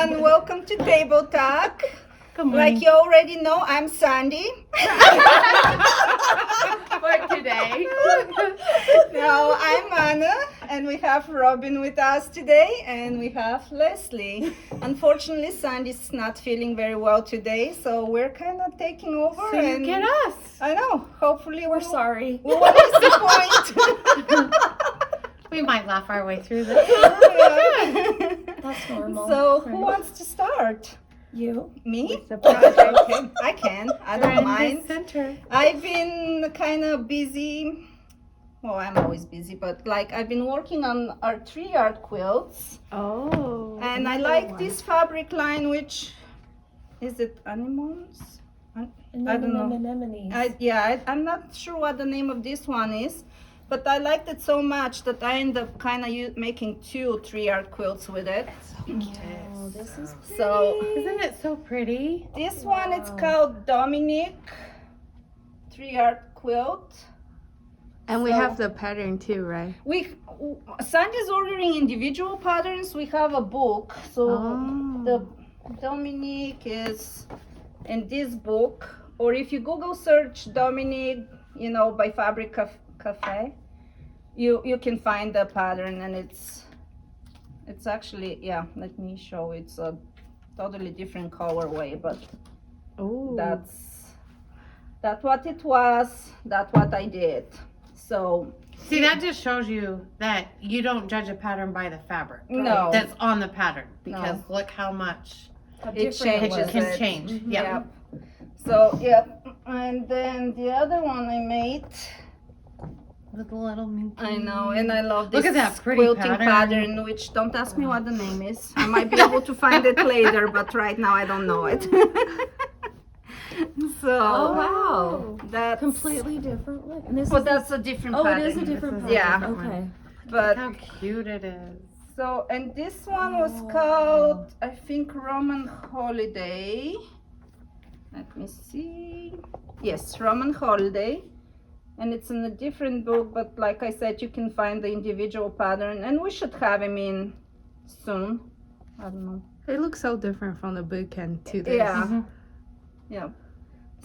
everyone. Welcome to Table Talk. Good morning. Like you already know, I'm Sandy. For today. No, I'm Anna, and we have Robin with us today, and we have Leslie. Unfortunately, Sandy's not feeling very well today, so we're kind of taking over. So you and get us. I know. Hopefully, We're sorry. we won't disappoint. We might laugh our way through this. Yeah. That's normal. So, who wants to start? You? Me? The project. Okay, I can. I don't Friend mind. Center. I've been kind of busy. Well, I'm always busy, but like I've been working on our 3-yard quilts. Oh. And I like this fabric line, which is it anemones? I don't know. Anemones. I'm not sure what the name of this one is, but I liked it so much that I ended up kind of making 2 3-yard quilts with it. Oh, this is pretty. So Isn't it so pretty? this one it's called Dominque 3-yard quilt. And we So- have the pattern too, right? Sandy's ordering individual patterns. We have a book, so the Dominque is in this book. Or if you Google search Dominque, by Fabric Cafe, you can find the pattern, and it's actually let me show. It's a totally different colorway, but that's what it was. That's what I did. So See, that just shows you that you don't judge a pattern by the fabric. No. That's on the pattern. Because No. look how much it changes. it can it. change. Mhm. Yep. Yep. So and then the other one I made. With the little minty. I know, and I love this Look at that pretty quilting pattern. which don't ask me what the name is. I might be able to find it later, but right now I don't know it. So Oh, wow. that's Completely different look. And this But is that's a different Oh, pattern. it is a different This is a pattern. different Okay. But How cute it is. so, and this one was called, I think, Roman Holiday. Let me see. Yes, Roman Holiday. And it's in a different book, but like I said, you can find the individual pattern, and we should have him in soon. I don't know. It looks so different from the book and to this. Yeah. Mhm. Yeah.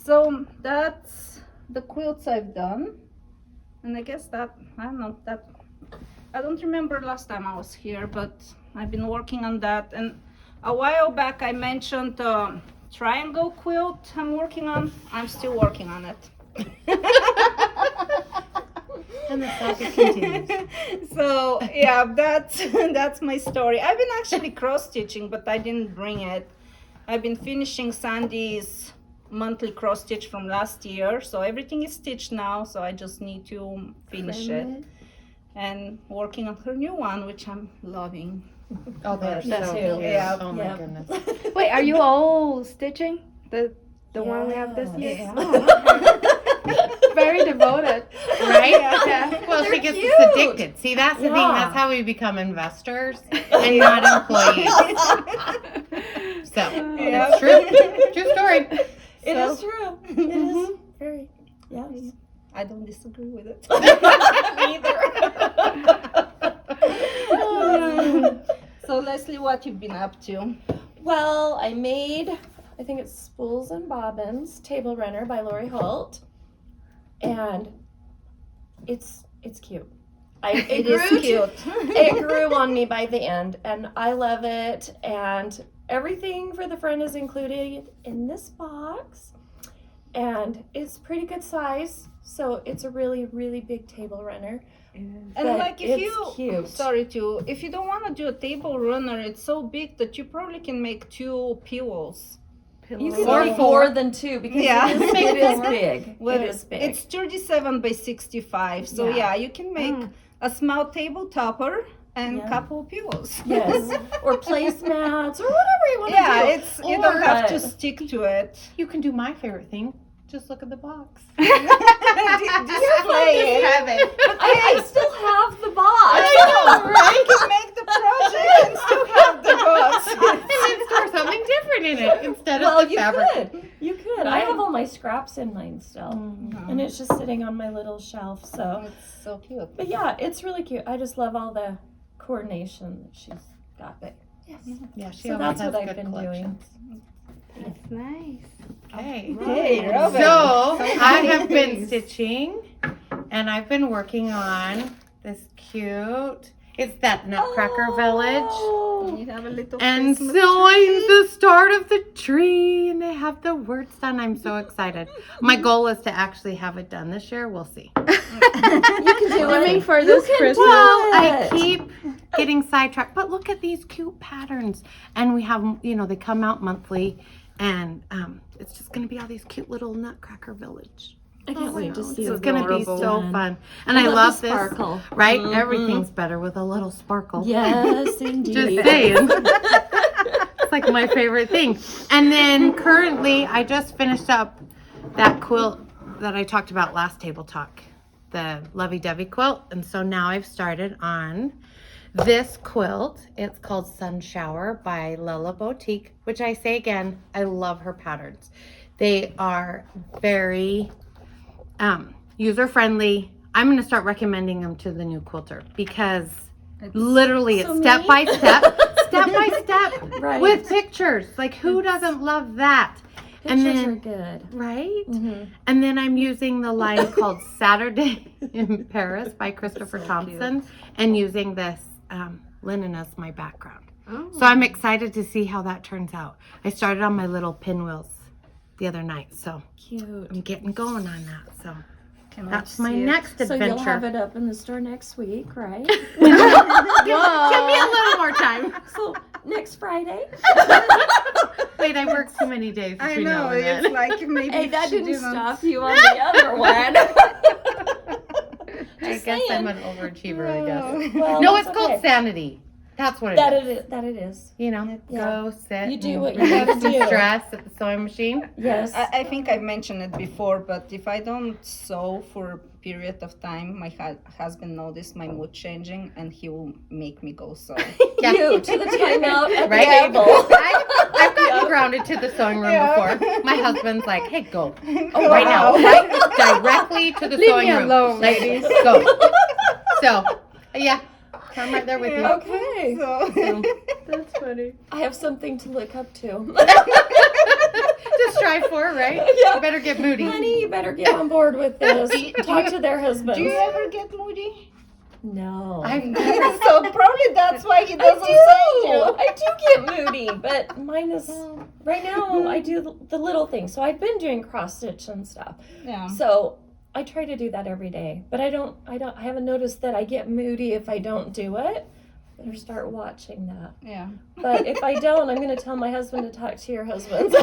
So that's the quilts I've done. And I guess I don't remember last time I was here, but I've been working on that. And a while back I mentioned triangle quilt I'm working on. I'm still working on it. And the saga continues. So that's my story. I've been actually cross stitching, but I didn't bring it. I've been finishing Sandy's monthly cross stitch from last year, so everything is stitched now, so I just need to finish it and working on her new one, which I'm loving. Oh, they're Me so too. cute. Yeah. Oh my Yeah. goodness. Wait, are you all stitching? The one we have this year? Yeah. Very devoted. Right? Yeah. Well, They're she gets cute. addicted. See, that's the thing. Yeah. That's how we become investors and not employees. So, Yeah. it's true. True story. It So- is true. It is very. Yes. I don't disagree with it. Neither. So Leslie, what you've been up to? Well, I made, I think it's Spools and Bobbins Table Runner by Lori Holt, and it's cute. It is cute. It grew on me by the end, and I love it. And everything for the friend is included in this box, and it's pretty good size. So it's a really, really big table runner. And But like if it's you cute. if you don't want to do a table runner, it's so big that you probably can make 2 pillows. You can Or make four. more than 2 because Yeah. it is big. Well, It is big. It's 37 by 65, so Yeah. you can make a small table topper and Yeah. couple pillows. Yes, or placemats, or whatever you want to do. It's you don't have to Or- stick to it. You can do my favorite thing. Just look at the box. Display it. Have it. I still have the box. You can make the project and still have the box. And then store something different in it instead Well, of the you fabric. could. You could. I have all my scraps in mine still, and it's just sitting on my little shelf. So, It's so cute. but yeah, it's really cute. I just love all the coordination that she's got. Yeah, she So always that's has what I've good been collections. That's nice. Okay. Hey, Robin. So I have been stitching, and I've been working on this cute. It's that Nutcracker Village. Oh, You have a little And Christmas sewing tree. the start of the tree, and they have the words done. I'm so excited. My goal is to actually have it done this year. We'll see. you can do Aiming it. for this Christmas. Well, I it. keep getting sidetracked, but look at these cute patterns. And we have, they come out monthly, and it's just going to be all these cute little Nutcracker Village. I can't wait to see It's going to be adorable. so fun. And I love the this, sparkle. right? Everything's better with a little sparkle. Yes, indeed. Just saying. It's like my favorite thing. And then currently, I just finished up that quilt that I talked about last table talk, the lovey-dovey quilt. And so now I've started on this quilt. It's called Sun Shower by Lella Boutique, which I say again, I love her patterns. They are very user-friendly. I'm going to start recommending them to the new quilter because literally it's so step by step, Right. with pictures. Like, who doesn't love that? Pictures and are then, good. right? Mm-hmm. And then I'm using the line called Saturday in Paris by Christopher Thompson and using this linen as my background. Oh. So I'm excited to see how that turns out. I started on my little pinwheels the other night, so Cute. I'm getting going on that. So Can that's I my see it? next So you'll have adventure. it up in the store next week, right? Give me a little more time. So next Friday. Wait, I work too many days I between now know, and then. it's like maybe Hey, that she didn't stop you on the other one. I guess I'm an overachiever, I guess. Well, No, that's it's called okay. sanity. That's what That it is. it is. That it is. Yeah. Go sit. You do and what you release gotta some do. stress at the sewing machine. Yes. I think I've mentioned it before, but if I don't sew for a period of time, my husband noticed my mood changing, and he will make me go sew. Yeah. You to the timeout at Right? the table. I've gotten grounded to the sewing room Yeah. before. My husband's like, "Hey, go Oh, right now, right directly to the Leave sewing me room. alone, Like, ladies." go." So, yeah, I'm right there with you. Okay. So, That's funny. I have something to look up to. Just strive for, right? Yeah. You better get moody. Honey, you better get on board with this. Talk to their husbands. do you ever get moody? No. I've never. So probably that's why he I doesn't do. send you. I do get moody, but mine is right now. I do the little things. So I've been doing cross stitch and stuff. Yeah. So I try to do that every day, but I haven't noticed that I get moody if I don't do it. Better start watching that. Yeah. But if I don't, I'm going to tell my husband to talk to your husband.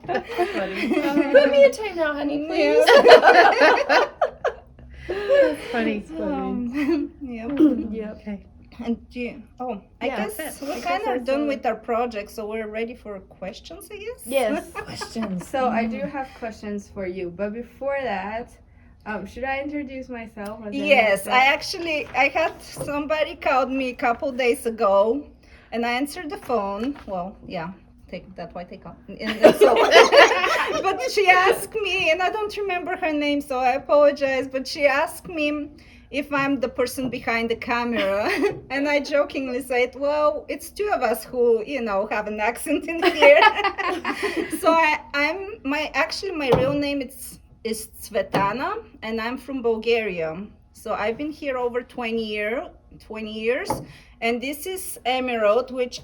Put me a time now, honey, please. That's funny. Yep. Okay. And do you, I Yeah, guess that's it. we're I kind guess of done that's with our project, so we're ready for questions, I guess. Yes. Questions. So I do have questions for you, but before that, should I introduce myself? Or Yes, I had somebody called me a couple days ago, and I answered the phone. Well, yeah, that's why they call. And so, but she asked me, and I don't remember her name, so I apologize. But she asked me if I'm the person behind the camera, and I jokingly said, "Well, it's two of us who, have an accent in here." So I'm my real name is Tsvetana, and I'm from Bulgaria. So I've been here over 20 years, and this is Emerald, which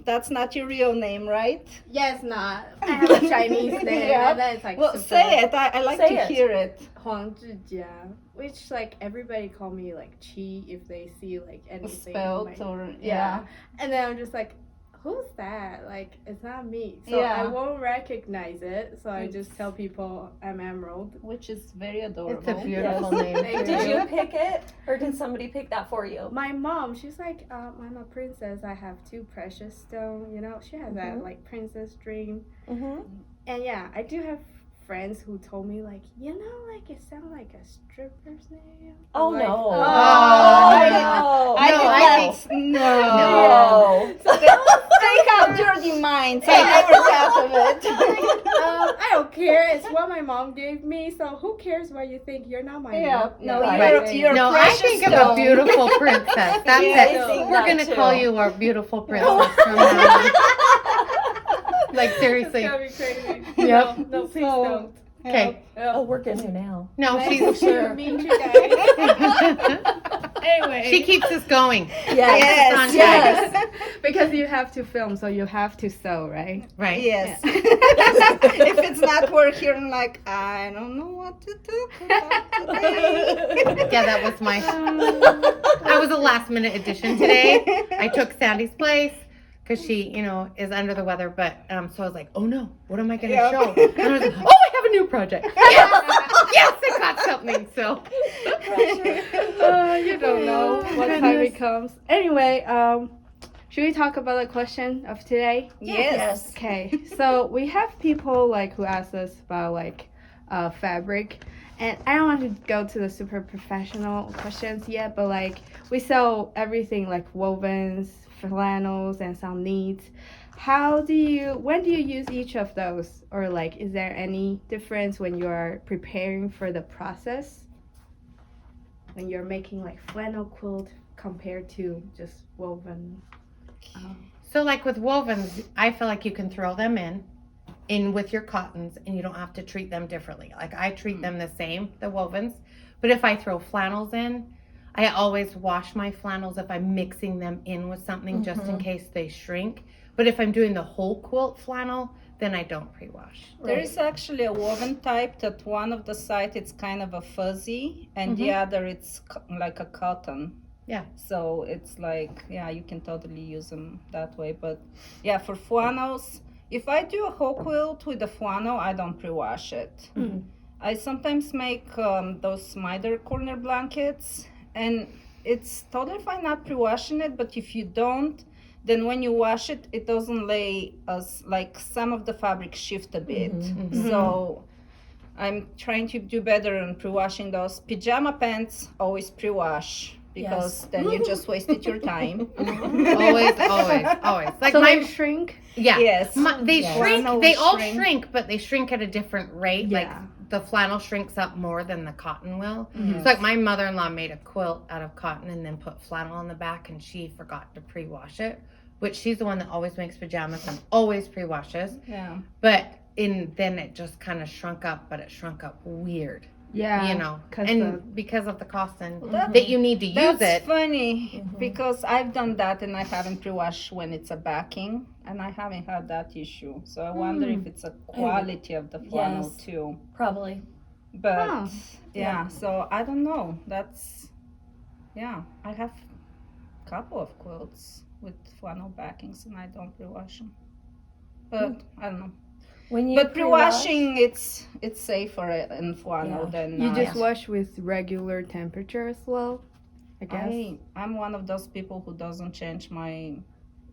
that's not your real name, right? Yes, not. I have a Chinese name. Yeah. And then it's like Well, super say it. I like Say to it. hear it. Huang Zhijia, which like everybody call me like Chi if they see like anything. Spelled like, or yeah. And then I'm just like, who's that? Like, it's not me. So Yeah. I won't recognize it. So I just tell people I'm Emerald. Which is very adorable. It's a beautiful Yes. name. Thank Did you pick it, or did somebody pick that for you? My mom, she's like, I'm a princess. I have two precious stones. She has that like princess dream. Mm-hmm. And yeah, I do have friends who told me like, like it sounds like a stripper's name. Oh, I'm like, no. Oh, no. I No, think I that's no. No. They have dirty mind. mine, so I never thought of it. I don't care. It's what my mom gave me. So who cares what you think? You're not my Yeah, mom. no, Right. you're No, I precious think of a stone. beautiful princess. That's Yeah, I it. think We're that gonna too. call you our beautiful princess from now on. Like It's seriously. gonna be crazy. Yep. No, please So- don't. Okay. Oh, we're getting you now. No, Nice she's to meet you guys. Anyway, she keeps us going. Yes, yes, because you have to film, so you have to sew, right? Right. yes. If it's not working, I'm like, I don't know what to do today. Yeah, that was my. That was a last minute addition today. I took Sandy's place because she, is under the weather. But so I was like, oh no, what am I going to Yep. show? And I was like, oh, I have a new project. Yes, I got something. So You don't know what time it comes. Anyway, should we talk about the question of today? Yes. Okay, so we have people who ask us about fabric, and I don't want to go to the super professional questions yet, but we sell everything like wovens, flannels, and some knits. When do you use each of those, or is there any difference when you are preparing for the process? When you're making flannel quilt compared to just woven. So with wovens, I feel like you can throw them in with your cottons, and you don't have to treat them differently. I treat them the same, the wovens. But if I throw flannels in, I always wash my flannels if I'm mixing them in with something just in case they shrink. But if I'm doing the whole quilt flannel, then I don't pre-wash. There is actually a woven type that one of the side it's kind of a fuzzy, and the other it's like a cotton. Yeah. So it's you can totally use them that way. But yeah, for flannels, if I do a whole quilt with a flannel, I don't pre-wash it. I sometimes make those smider corner blankets, and it's totally fine not pre-washing it, but if you don't, then when you wash it, it doesn't lay as some of the fabric shift a bit. So I'm trying to do better on pre-washing those. Pajama pants, always pre-wash, because then you just wasted your time. Always. So they shrink? Yeah. Yes. They Yeah. shrink. Flannel They all shrink. shrink, but they shrink at a different rate. Yeah. The flannel shrinks up more than the cotton will. So my mother-in-law made a quilt out of cotton and then put flannel on the back, and she forgot to pre-wash it, which she's the one that always makes pajamas and always pre-washes. Yeah. But then it just kind of shrunk up, but it shrunk up weird. Yeah. Because of the cost and that- that you need to use That's it. funny because I've done that and I haven't pre-washed when it's a backing, and I haven't had that issue. So I wonder if it's a quality of the flannel Yes. too. Probably. But so I don't know. I have a couple of quilts with flannel backings and I don't pre-wash them. But I don't know. When you But pre-washing, it's safer in flannel than You just yeah. wash with regular temperature as well, I guess. I'm one of those people who doesn't change my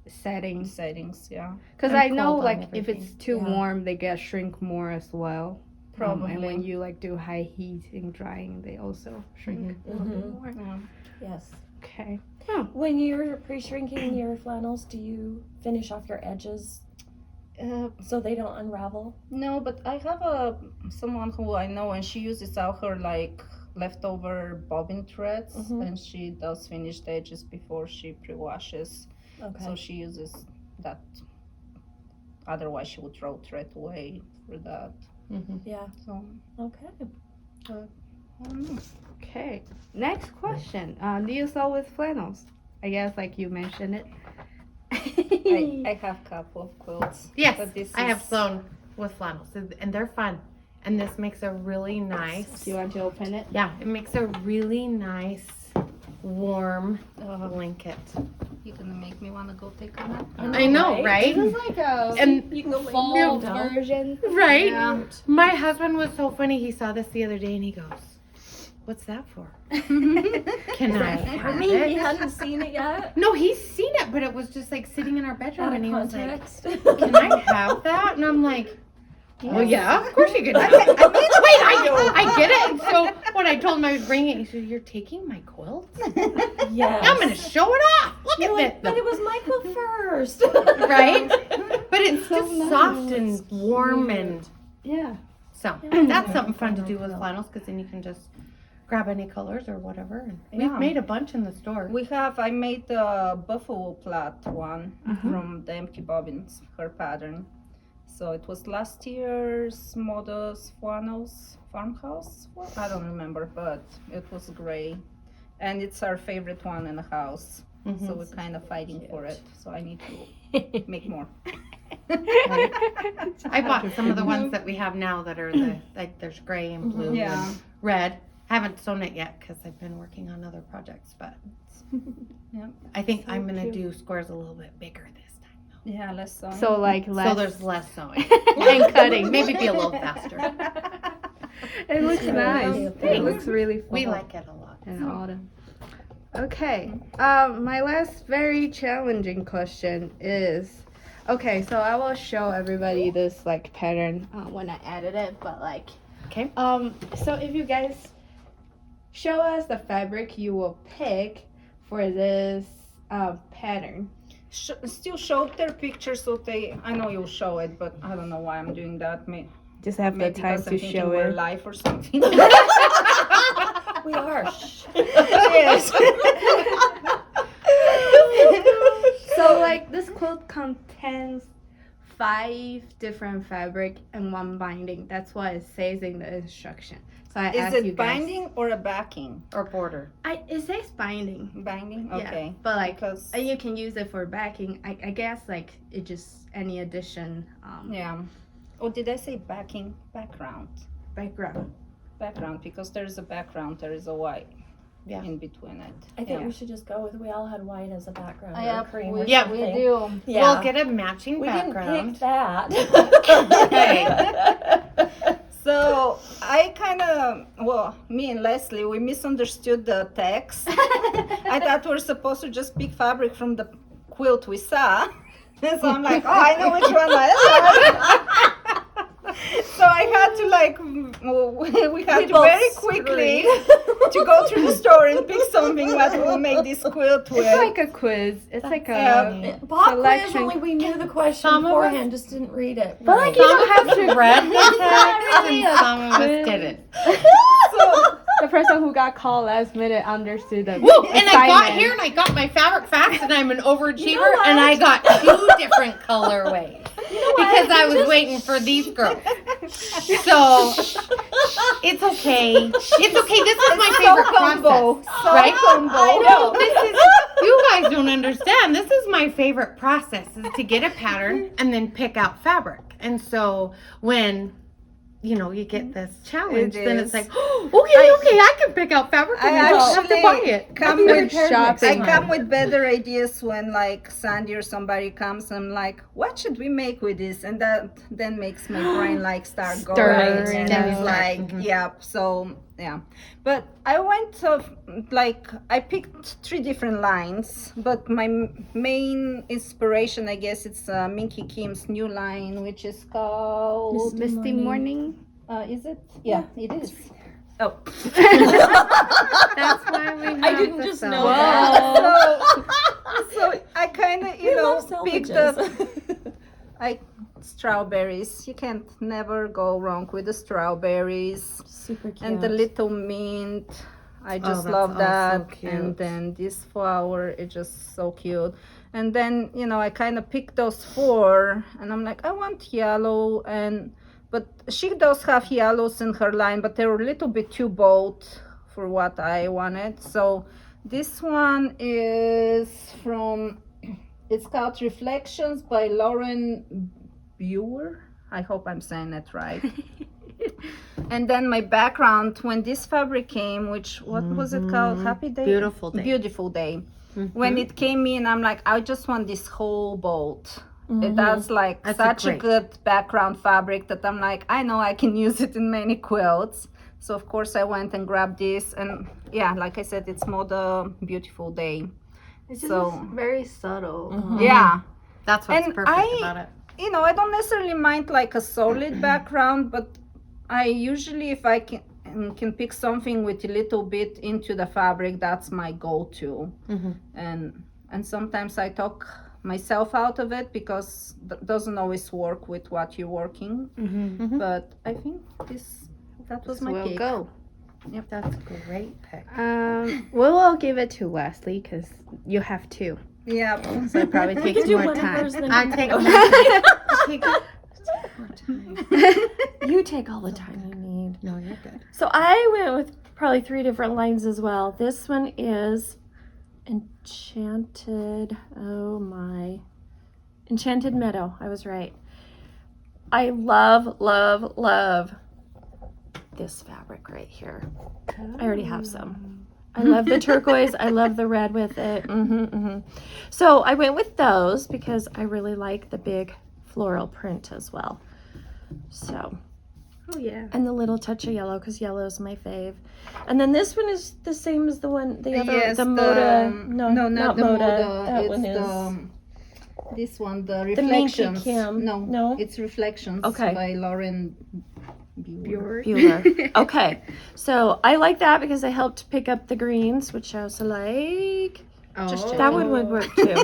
Settings. settings. Yeah, Because I'm I know cold on if it's everything. too Yeah. warm, they get shrink more as well. Probably. And when you do high heat and drying, they also shrink a little bit more. yeah. Yes. Okay. When you're pre-shrinking your flannels, do you finish off your edges so they don't unravel? No, but I have someone who I know, and she uses all her leftover bobbin threads, and she does finish the edges before she pre-washes. Okay. So she uses that. Otherwise, she would throw thread away for that. Yeah. So Okay. I don't know. Okay. Next question. Do you sew with flannels? I guess you mentioned it. I have a couple of quilts. Yes, but this I have is- sewn with flannels, and they're fun. And this makes a really nice. Do you want to open it? Yeah, it makes a really nice, warm blanket. You're gonna make me wanna go take a nap. I know, right? This is like a And You can go lay fall down. version. right? Yeah. My husband was so funny. He saw this the other day, and he goes, "What's that for? Can I I have mean, he it?" hadn't seen it yet. No, he's seen it, but it was just sitting in our bedroom, Out of and he was like, context. "Can I have that?" And I'm like, "Well, yeah, of course you can have it." I get it. And so when I told him I was bringing it, he said, "You're taking my quilt? Yes. I'm going to show it off. Look You're at like, it." but it was Michael first. Right? But But it's just soft and warm, and Yeah. so that's something fun to do with flannels, because then you can just grab any colors or whatever. And we've made a bunch in the store. I made the buffalo plaid one from Dominque Bobbins, her pattern. So it was last year's Modus Flannels farmhouse. I don't remember, but it was gray. And it's our favorite one in the house. So we're kind of fighting for it. So I need to make more. I bought some of the ones that we have now that are there's gray and blue and red. Haven't sewn it yet because I've been working on other projects, but I think I'm gonna do squares a little bit bigger this time though. Yeah, less sewing. So like less. So there's less sewing and cutting. Maybe be a little faster. It looks nice. It looks really fun. We like it a lot. In autumn. Okay. My last very challenging question is, okay, so I will show everybody this like pattern when I edit it, but like, okay. So if you guys show us the fabric you will pick for this pattern. Still show their pictures so I know you'll show it, but I don't know why I'm doing that. Just have the time to show we're it. live or something. We are. Yes. So like this quilt contains 5 different fabric and 1 binding. That's what it says in the instruction. So I Is asked you it guys. binding or a backing? Or border. It says binding. Binding? Yeah, Okay. but like Because you can use it for backing. I guess like it just any addition. yeah. Or did I say backing? Background. Background. Because there's a background, there is a white in between it. I think we should just go with, we all had white as a background. Yeah, or cream or we something. do. Yeah. We'll get a matching We background. didn't pick that. Okay. So I kind of, me and Leslie, we misunderstood the text. I thought we were supposed to just pick fabric from the quilt we saw. And so I'm like, oh, I know which one I like. So I had to we had to very quickly to go through the store and pick something that will make this quilt with. It's like a quiz. It's like a Pop quiz, selection. only we knew the question Some of us- beforehand, just didn't read it. But like you Some don't of have us to read the text really and a some of us quiz. didn't. So The person who got called last minute understood the Woo! And I got assignment. here and I got my fabric fast and I'm an overachiever You know what? and I got 2 different colorways because I was waiting for these girls. So it's okay. It's okay. This is my favorite process, right? I know. This is, you guys don't understand. This is my favorite process, is to get a pattern and then pick out fabric. And so when you get this challenge, It then is. it's like, okay, I can pick out fabric and I I don't have to buy it. come with shopping. I come with better ideas when like Sandy or somebody comes and I'm like, what should we make with this? And that then makes my brain like start going. Stir, And yeah. it's like, yeah. So yeah. But I went I picked 3 different lines, but my main inspiration, I guess, it's Minky Kim's new line, which is called Misty Morning. is it? Yeah, it is. Oh. That's why we have I didn't the just sewing. know that. So I kind of, We love picked salvages. strawberries. You can't never go wrong with the strawberries. Super cute. And the little mint. I just that's love also that. cute. And then this flower is just so cute. And then, I kind of picked those 4 and I'm like, I want yellow but she does have yellows in her line, but they're a little bit too bold for what I wanted. So this one is it's called Reflections by Lauren Buer. I hope I'm saying it right. And then my background, when this fabric came, what was it called? Happy Day? Beautiful Day. Beautiful Day. When it came in, I'm like, I just want this whole bolt. That's such a good background fabric that I'm like, I know I can use it in many quilts. So of course I went and grabbed this, and yeah, like I said, it's more the Beautiful Day. It's So- very subtle. Yeah. That's what's And perfect I- about it. I don't necessarily mind like a solid background, but I usually, if I can pick something with a little bit into the fabric, that's my go-to. And sometimes I talk myself out of it because it doesn't always work with what you're working. Mm-hmm. But I think that was my We'll pick. go. Yep, that's a great pick. We will give it to Leslie because you have 2. Yeah. So it probably We takes can do more one of time. hers, then I you take go. more time. You take all the time you need. No, you're good. So I went with probably 3 different lines as well. This one is Enchanted. Oh my. Enchanted Meadow. I was right. I love, love, love this fabric right here. I already have some. I love the turquoise. I love the red with it. So I went with those because I really like the big floral print as well. So, Oh yeah. and the little touch of yellow because yellow is my fave. And then this one is the same as the one, the other, Yes, the Moda. no, not the Moda. Moda. That It's one is. this one, the The Minky Reflections. Kim. No, No? it's Reflections Okay. by Lauren Buer. Bueller. Okay, so I like that because I helped pick up the greens, which I also like. Just That one would work too.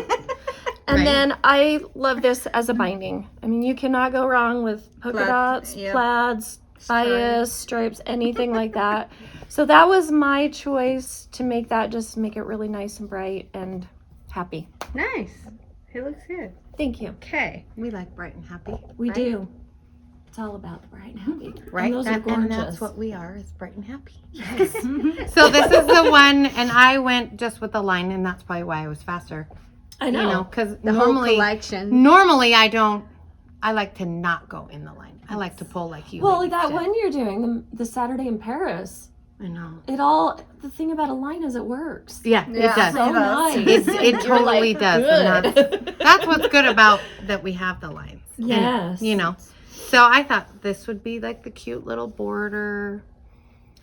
And Right. then I love this as a binding. I mean, you cannot go wrong with polka Plaid, dots, yep. plaids, bias, stripes, anything like that. So that was my choice to make that, just make it really nice and bright and happy. Nice. It looks good. Thank you. Okay. We like bright and happy. We right? do. It's all about the bright and happy. Right? And those are And gorgeous. that's what we are, is bright and happy. So this is the one, and I went just with the line, and that's probably why I was faster. I know. You know, because The whole normally collection. I like to not go in the line. I like to pull like you. Well, ladies that did. one you're doing, the Saturday in Paris, I know. the thing about a line is it works. Yeah, Yeah. it does. So nice. It You're totally like, does. And good. that's what's good about that we have the lines. And, Yes. you know. So I thought this would be like the cute little border.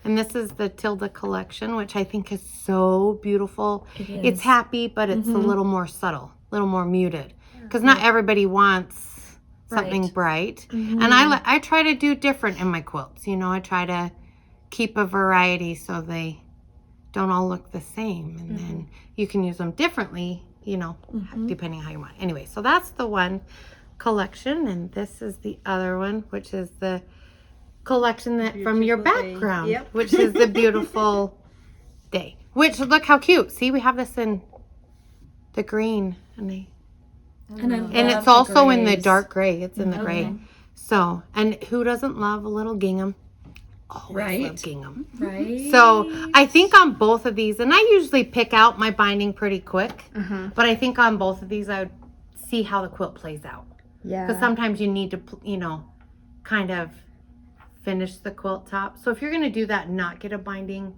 And this is the Tilda collection, which I think is so beautiful. It's happy, but it's a little more subtle, a little more muted. Because not everybody wants something bright. And I try to do different in my quilts. You know, I try to keep a variety so they don't all look the same. And then you can use them differently, you know, depending on how you want. Anyway, so that's the one collection. And this is the other one, which is the collection that from your Beautiful Day. background, Yep. which is the beautiful day. Which, look how cute. See, we have this in the green. And it's also in the dark gray. It's in the gray. So, and who doesn't love a little gingham? Always Right. love gingham. Right. So I think on both of these, and I usually pick out my binding pretty quick, but I think on both of these, I would see how the quilt plays out. Yeah. Because sometimes you need to, you know, kind of finish the quilt top. So if you're going to do that and not get a binding,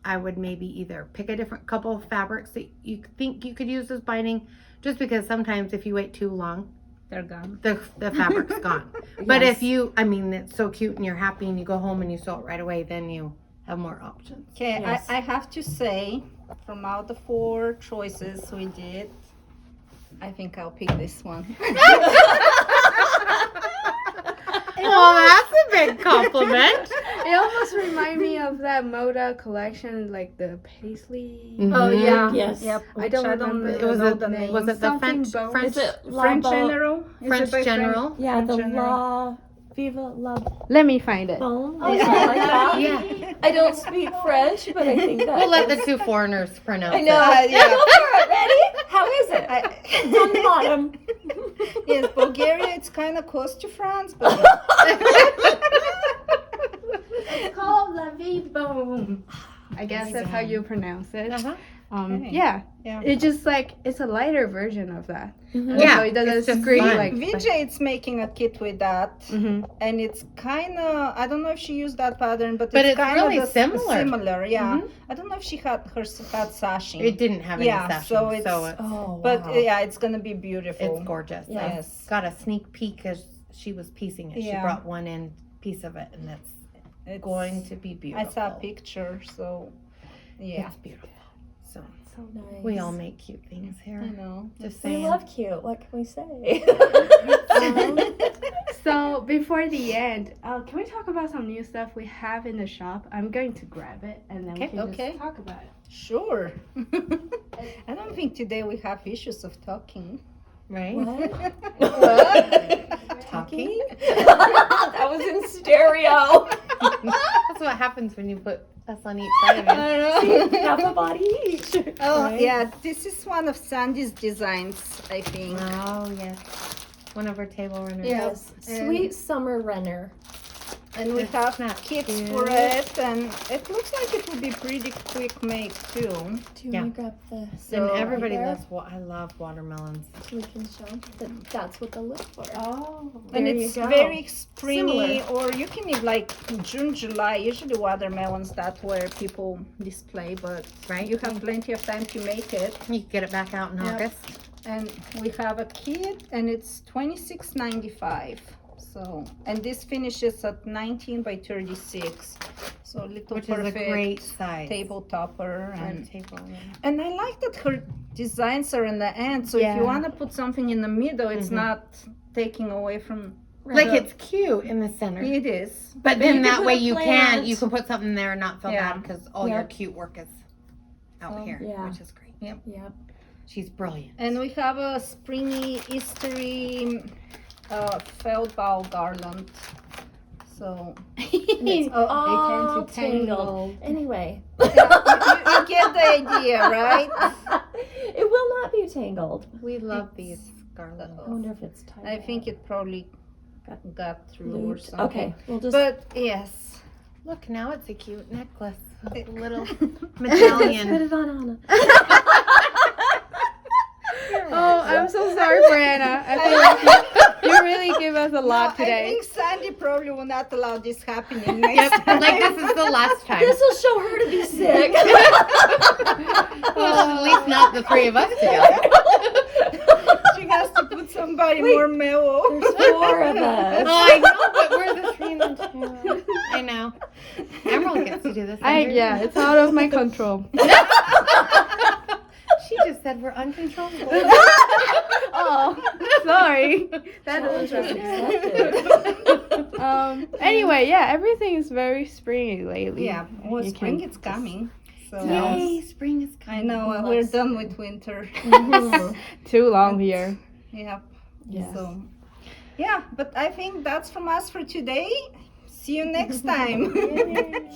I would maybe either pick a different couple of fabrics that you think you could use as binding, just because sometimes if you wait too long, They're gone. the fabric's gone. But if you, I mean, it's so cute and you're happy and you go home and you sew it right away, then you have more options. Okay, Yes. I have to say, from all the 4 choices we did, I think I'll pick this one. Well, that's a big compliment. It almost reminds me of that Moda collection, like the paisley. Oh yeah, Yes. Yep. I don't remember. It was know a- the name. was it the Something French? bone. French? Is it La French Bo- General? Is French it by General? Yeah, French the General? La Viva La Let me find it. Bon. Oh, something like that. Yeah. I don't speak French, but I think that. We'll let the 2 foreigners pronounce I know. it. Yeah. Go for it. Ready? How is it? It's on the bottom. Yes, Bulgaria. It's kind of close to France, but It's called La Vie Boom. I guess that's how you pronounce it. Uh-huh. Okay. Yeah. Yeah. It's just like it's a lighter version of that. Yeah, So it doesn't it's just scream fun. like. VJ is making a kit with that, Mhm. and it's kind of, I don't know if she used that pattern, but It's kind really of similar. Similar, yeah. Mhm. I don't know if she had sashing. It didn't have any Yeah, sashing, so it's- Oh, But wow. yeah, it's gonna be beautiful. it's gorgeous. Yes. I got a sneak peek as she was piecing it. She Yeah. brought one in piece of it, and it's going to be I beautiful. saw a picture, so yeah. It's beautiful. So So nice. we all make cute things here. I know. Just We saying. love cute. What can we say? So before the end, can we talk about some new stuff we have in the shop? I'm going to grab it and then we Okay. can Okay. just talk about it. Sure. I don't think today we have issues of talking. Right? What? Talking. That was in stereo. That's what happens when you put us on each side of it. Half a body each. Oh, Right? yeah, this is one of Sandy's designs, I think. Oh, yes. One of our table runners. Yes. Sweet summer runner. And we have not kits cute? for it, and it looks like it will be pretty quick make too. Do you Yeah. want to grab the So And everybody there? loves, I love watermelons. so we can show that that's what they look for. Oh. And There it's you go. very springy, Similar. or you can eat like June, July. Usually watermelons, that's where people display, but Right? you have plenty of time to make it. You can get it back out in Yep. August. And we have a kit, and it's $26.95. So, and this finishes at 19 by 36. So a little Which is perfect a great size. table topper. For a And table, yeah. And I like that her designs are in the end. So if you Yeah. want to put something in the middle, it's Mhm. not taking away from. Like the- it's cute in the center. It is. But you then can that put way a you plant. can can put something there and not feel Yeah. bad because all your Yep. cute work is out Oh, here, yeah. which is great. Yep. She's brilliant. And we have a springy Eastery felt ball garland. So It's oh, all they tend to tangled. tangle. Anyway. you get the idea, right? It will not be tangled. We love these garlands. I wonder if it's tied. I think it probably got through or looped. something. Okay, we'll just. But yes. Look, now it's a cute necklace. A little Put medallion. it on Anna. Oh, I'm so sorry, Brianna. I feel like you really give us a lot I today. think Sandy probably will not allow this happening next Yep, time. like this is the last time. This will show her to be sick. Well, at least not the three of us together. She has to put somebody more mellow. There's 4 of us. Oh, I know, but we're the 3 and the 2. I know. Emerald gets to do this. Yeah, it's out of my control. She just said we're uncontrollable. Oh, sorry. Challenge accepted. Anyway, yeah, everything is very springy lately. Yeah, well, You spring can is coming. So Yay, spring is I coming. know we're done with winter. Too long here. Yep. Yes. So yeah, but I think that's from us for today. See you next time. Yay.